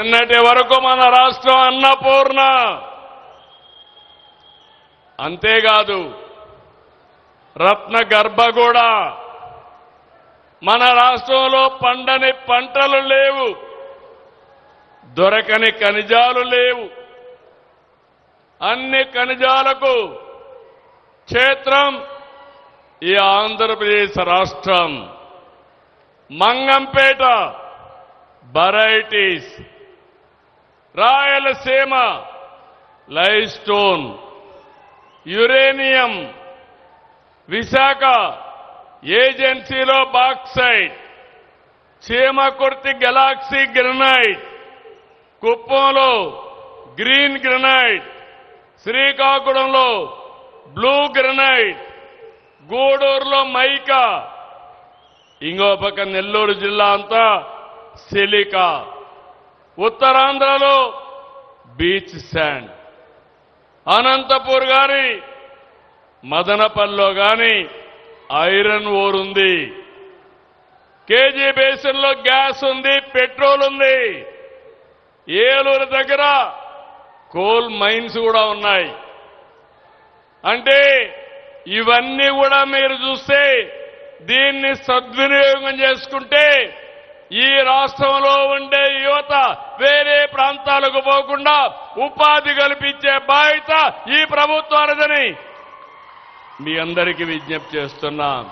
నిన్నటి వరకు మన రాష్ట్రం అన్నపూర్ణ. అంతేకాదు రత్న గర్భగూడ. మన రాష్ట్రంలో పండని పంటలు లేవు, దొరకని ఖనిజాలు లేవు. అన్ని ఖనిజాలకు క్షేత్రం ఈ ఆంధ్రప్రదేశ్ రాష్ట్రం. Mangampeta varieties, Rayalaseema lime stone, uranium, Visakha ఏజెన్సీలో బాక్సైట్, చీమకుర్తి గెలాక్సీ గ్రనైట్, కుప్పంలో గ్రీన్ గ్రనైట్, శ్రీకాకుళంలో బ్లూ గ్రనైట్, గూడూరులో మైకా, ఇంకో పక్క నెల్లూరు జిల్లా అంతా సిలికా, ఉత్తరాంధ్రలో బీచ్ శాండ్, అనంతపూర్ గాని మదనపల్లిలో గాని ఐరన్ ఓర్ ఉంది, కేజీ బేసిన్లో గ్యాస్ ఉంది, పెట్రోల్ ఉంది, ఏలూరు దగ్గర కోల్ మైన్స్ కూడా ఉన్నాయి. అంటే ఇవన్నీ కూడా మీరు చూస్తే దీన్ని సద్వినియోగం చేసుకుంటే ఈ రాష్ట్రంలో ఉండే యువత వేరే ప్రాంతాలకు పోకుండా ఉపాధి కల్పించే బాధ్యత ఈ ప్రభుత్వానిదని మీ అందరికీ విజ్ఞప్తి చేస్తున్నాం.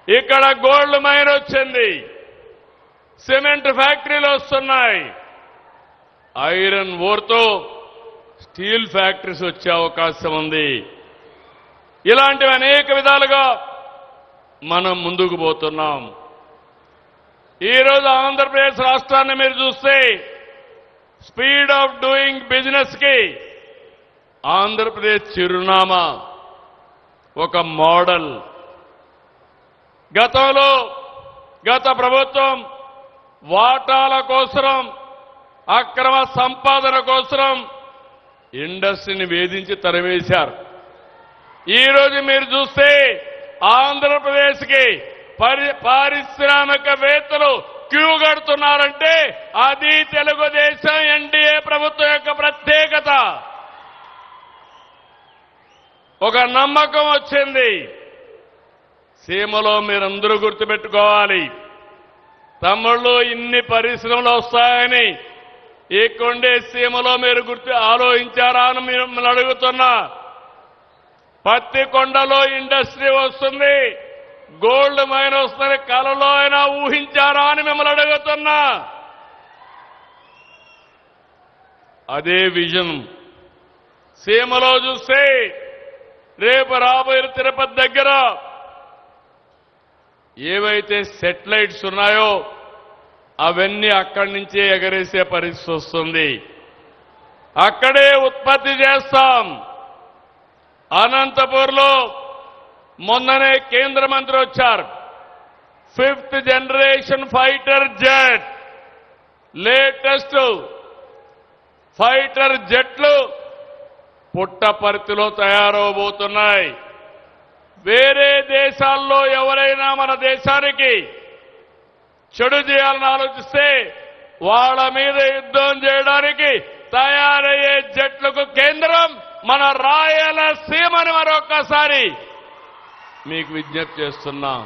ఇక్కడ గోల్డ్ మైన్ వచ్చింది, సిమెంట్ ఫ్యాక్టరీలు వస్తున్నాయి, ఐరన్ ఓర్తో స్టీల్ ఫ్యాక్టరీస్ వచ్చే అవకాశం ఉంది. ఇలాంటివి అనేక విధాలుగా మనం ముందుకు పోతున్నాం. ఈరోజు ఆంధ్రప్రదేశ్ రాష్ట్రాన్ని మీరు చూస్తే స్పీడ్ ఆఫ్ డూయింగ్ బిజినెస్ కి ఆంధ్రప్రదేశ్ చిరునామా, ఒక మోడల్. గతంలో గత ప్రభుత్వం వాటాల కోసం, అక్రమ సంపాదన కోసం ఇండస్ట్రీని వేధించి తరివేశారు. ఈరోజు మీరు చూస్తే ఆంధ్రప్రదేశ్కి పారిశ్రామికవేత్తలు క్యూ కడుతున్నారంటే అది తెలుగుదేశం ఎన్డీఏ ప్రభుత్వం యొక్క ప్రత్యేకత. ఒక నమ్మకం వచ్చింది. సీమలో మీరందరూ గుర్తుపెట్టుకోవాలి, తమ్ముళ్ళు ఇన్ని పరిశ్రమలు వస్తాయని ఈ కొండే సీమలో మీరు ఆలోచించారా అని మిమ్మల్ని అడుగుతున్నా. పత్తి కొండలో ఇండస్ట్రీ వస్తుంది, గోల్డ్ మైన్ వస్తుంది, కలలో అయినా ఊహించారా అని మిమ్మల్ని అడుగుతున్నా. అదే విజన్ సీమలో చూస్తే రేపు రాబోయే తిరుపతి దగ్గర ఏవైతే సెటిలైట్స్ ఉన్నాయో అవన్నీ అక్కడి నుంచే ఎగరేసే పరిస్థితి వస్తుంది. అక్కడే ఉత్పత్తి చేస్తాం. అనంతపూర్లో మొన్ననే కేంద్ర మంత్రి వచ్చారు. 5th generation fighter jet, latest fighter జెట్లు పుట్టపర్తిలో తయారవబోతున్నాయి. వేరే దేశాల్లో ఎవరైనా మన దేశానికి చెడు చేయాలని ఆలోచిస్తే వాళ్ళ మీద యుద్ధం చేయడానికి తయారయ్యే జట్లకు కేంద్రం మన రాయలసీమని మరొక్కసారి మీకు విజ్ఞప్తి చేస్తున్నాం.